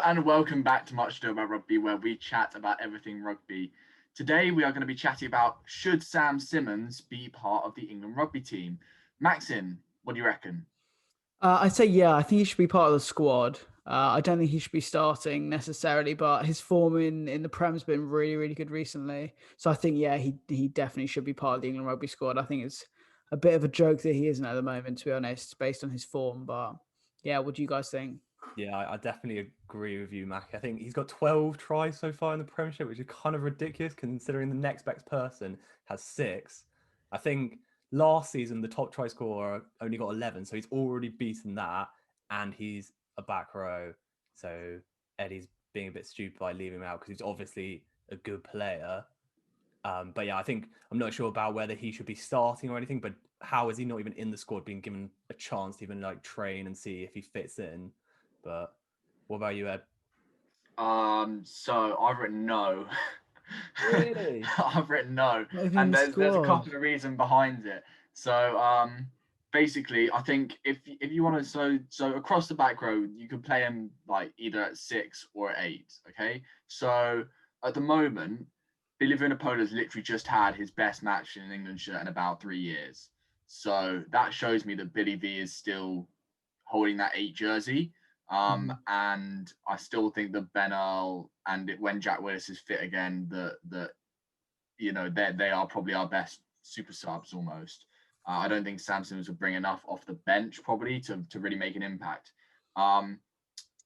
and welcome back to Much Ado About Rugby, where we chat about everything rugby. Today, we are going to be chatting about should Sam Simmonds be part of the England rugby team? Maxim, what do you reckon? I'd say, yeah, I think he should be part of the squad. I don't think he should be starting necessarily, but his form in the Prem's been really, really good recently. So I think, yeah, he definitely should be part of the England rugby squad. I think it's a bit of a joke that he isn't at the moment, to be honest, based on his form. But yeah, what do you guys think? Yeah, I definitely agree with you, Mac. I think he's got 12 tries so far in the Premiership, which is kind of ridiculous considering the next best person has 6. I think last season the top try scorer only got 11, so he's already beaten that, and he's a back row. So Eddie's being a bit stupid by leaving him out because he's obviously a good player. But yeah, I think I'm not sure about whether he should be starting or anything, but how is he not even in the squad, being given a chance to even like train and see if he fits in? But what about you, Ed? So I've written no. Really? I've written no, Not even in and the there's a squad. couple of reasons behind it. So basically, I think if you want to, so across the back row, you could play him like either at 6 or at 8. Okay, so at the moment, Billy Vunipola's literally just had his best match in an England shirt in about 3 years. So that shows me that Billy V is still holding that 8 jersey. And I still think that Ben Earl and when Jack Willis is fit again, that they are probably our best super subs almost. I don't think Sam Simmonds would bring enough off the bench probably to really make an impact.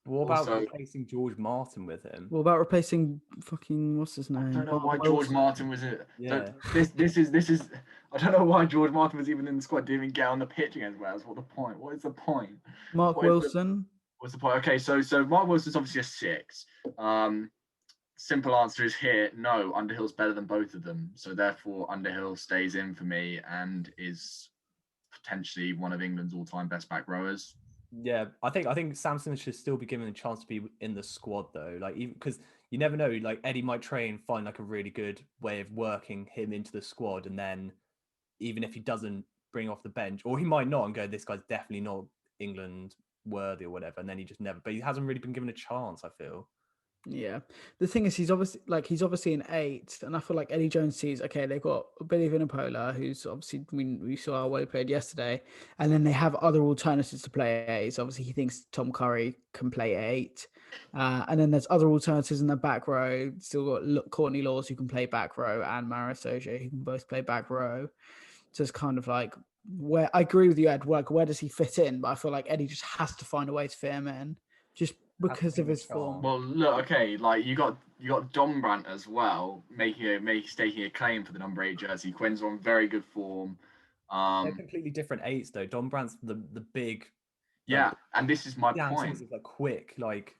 What about Also, replacing George Martin with him? What about replacing fucking what's his I name? don't know Mark why George Wilson. Martin was in. Yeah. This is. I don't know why George Martin was even in the squad. Didn't even get on the pitch against Wales. What the point? What is the point? Mark What is the Wilson. What's the point? Okay, so Mark Wilson's obviously a 6. Simple answer is here. No, Underhill's better than both of them. So therefore, Underhill stays in for me and is potentially one of England's all-time best back rowers. Yeah, I think Samson should still be given a chance to be in the squad though. Like even because you never know, like Eddie might try and find like a really good way of working him into the squad, and then even if he doesn't bring off the bench, or he might not and go, this guy's definitely not England worthy or whatever, and then he just never. But he hasn't really been given a chance, I feel. Yeah, the thing is, he's obviously an 8, and I feel like Eddie Jones sees okay. They've got Billy Vunipola, who's obviously we saw how well he played yesterday, and then they have other alternatives to play 8. So obviously he thinks Tom Curry can play 8, and then there's other alternatives in the back row. Still got Courtney Laws who can play back row, and Mara Soja who can both play back row. So it's kind of like where I agree with you, Ed. Like where does he fit in? But I feel like Eddie just has to find a way to fit him in, just Has to because give of him a his chance. form. Well, look, okay, like you got Dombrant as well, staking a claim for the number 8 jersey. Quinn's on very good form. They're Um, completely different eights though. Don Brandt's the big, like yeah, and this is my Sam point. Simmons is like quick, like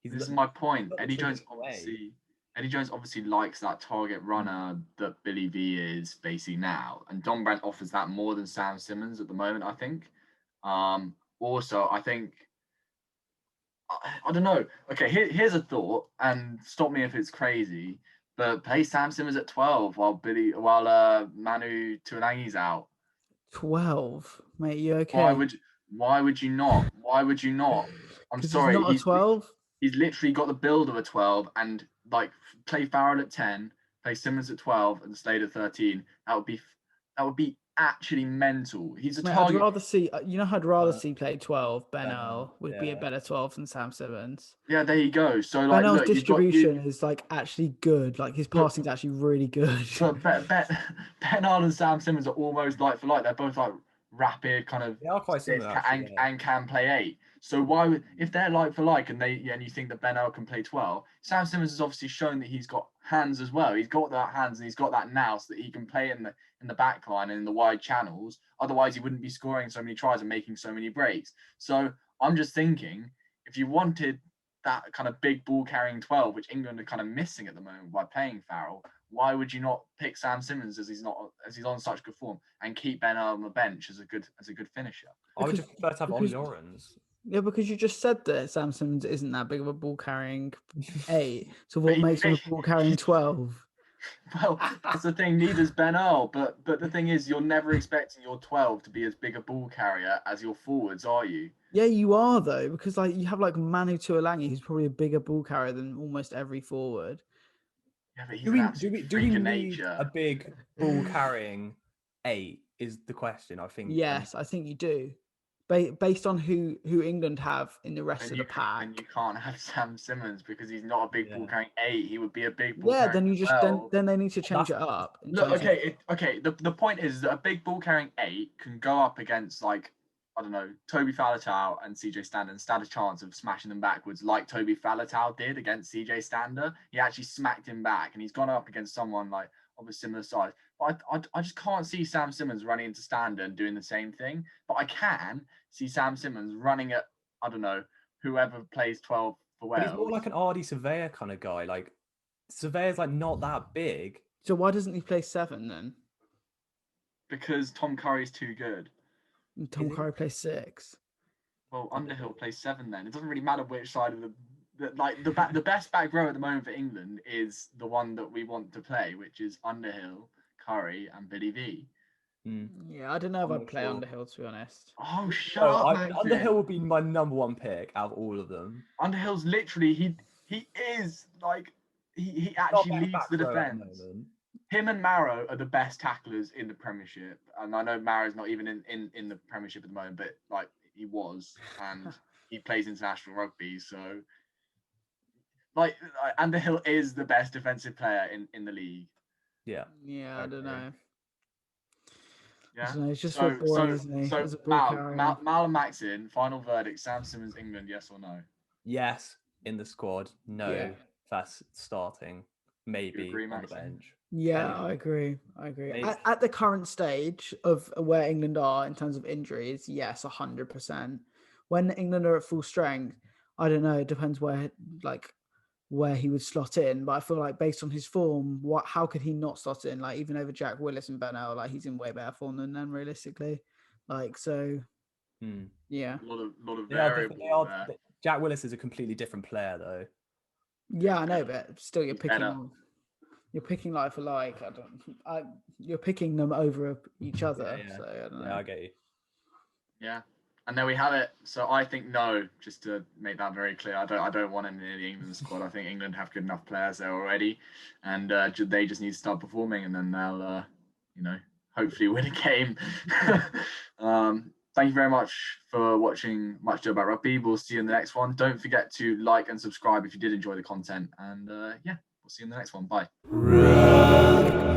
he's This is my point. got the traditional eight. Eddie Jones obviously likes that target runner that Billy V is basically now, and Don Brandt offers that more than Sam Simmonds at the moment. I think. Also, I think I don't know. Okay, here's a thought, and stop me if it's crazy. But play Sam Simmonds at 12 while Manu Tuolangi's out. 12, mate, you Why okay? would why would you not? Why would you not? I'm Because he's sorry. not a 12. He's literally got the build of a 12 and like play Farrell at 10, play Simmons at 12 and Slade at 13. That would be actually mental. He's a Mate, I'd target. rather see, I'd rather Uh, see play 12. Ben Ben Earl would be a yeah. better 12 than Sam Simmons. Yeah, there you go. So Ben like Earl's look, you've got you distribution is like actually good. Like his but passing's actually really good. but Ben Arnold and Sam Simmons are almost like for like. They're both like rapid kind of They are quite sit similar actually, yeah. and can play 8. So why would if they're like for like and you think that Ben Earl can play 12, Sam Simmons has obviously shown that he's got hands as well. He's got that hands and he's got that now so that he can play in the back line and in the wide channels. Otherwise, he wouldn't be scoring so many tries and making so many breaks. So I'm just thinking if you wanted that kind of big ball carrying 12, which England are kind of missing at the moment by playing Farrell, why would you not pick Sam Simmonds as he's on such good form and keep Ben on the bench as a good finisher? I would because just prefer to have Ollie because Lawrence. yeah, because you just said that Sam Simmons isn't that big of a ball carrying 8. So But what makes him a ball carrying 12? well, that's the thing. Neither's Ben Earl, but the thing is, you're never expecting your 12 to be as big a ball carrier as your forwards, are you? Yeah, you are though, because like you have like Manu Tuolangi, who's probably a bigger ball carrier than almost every forward. Yeah, but he's Do an we absolute do we freak of need nature. a big ball carrying 8? Is the question, I think. Yes, I think you do. Based on who England have in the rest of the pack. And you can't have Sam Simmonds because he's not a big ball carrying 8. He would be a big ball Yeah, carrying then you just 12. then they need to change it up. Look, okay. The point is that a big ball carrying 8 can go up against like, I don't know, Toby Faletau and CJ Stander and stand a chance of smashing them backwards like Toby Faletau did against CJ Stander. He actually smacked him back, and he's gone up against someone like of a similar size. But I just can't see Sam Simmonds running into Stander and doing the same thing. But I can see Sam Simmonds running at, I don't know, whoever plays 12 for Wales. But he's more like an Ardy Surveyor kind of guy. Like, Surveyor's like not that big. So why doesn't he play 7 then? Because Tom Curry's too good. And Tom Curry plays 6. Well, Underhill plays 7 then. It doesn't really matter which side of the best back row at the moment for England is the one that we want to play, which is Underhill, Curry, and Billy V. Yeah, I don't know if I'd play Underhill, to be honest. Oh, shut up, Underhill would be my number 1 pick out of all of them. Underhill's literally he is like he actually leads the defense. Him and Marrow are the best tacklers in the Premiership, and I know Marrow's not even in the Premiership at the moment, but like he was, and he plays international rugby, so like Underhill is the best defensive player in the league. Yeah, I don't know. Yeah, it's just so boring, isn't he? So Mal and Maxin, final verdict: Sam Simmonds, England, yes or no? Yes, in the squad. No, that's starting. Maybe on the bench. Yeah, I agree. At the current stage of where England are in terms of injuries, yes, 100%. When England are at full strength, I don't know. It depends where he would slot in. But I feel like based on his form, how could he not slot in? Like even over Jack Willis and Bernal, like he's in way better form than them realistically. Like so, yeah. A lot of variables there. Jack Willis is a completely different player, though. Yeah, I know, but still, you're picking like for like. You're picking them over each other. Yeah. So I don't know. Yeah, I get you. Yeah, and there we have it. So I think no. Just to make that very clear, I don't want him in the England squad. I think England have good enough players there already, and they just need to start performing, and then they'll, hopefully win a game. Thank you very much for watching Much Ado About Rugby. We'll see you in the next one. Don't forget to like and subscribe if you did enjoy the content. And we'll see you in the next one. Bye. Rugby.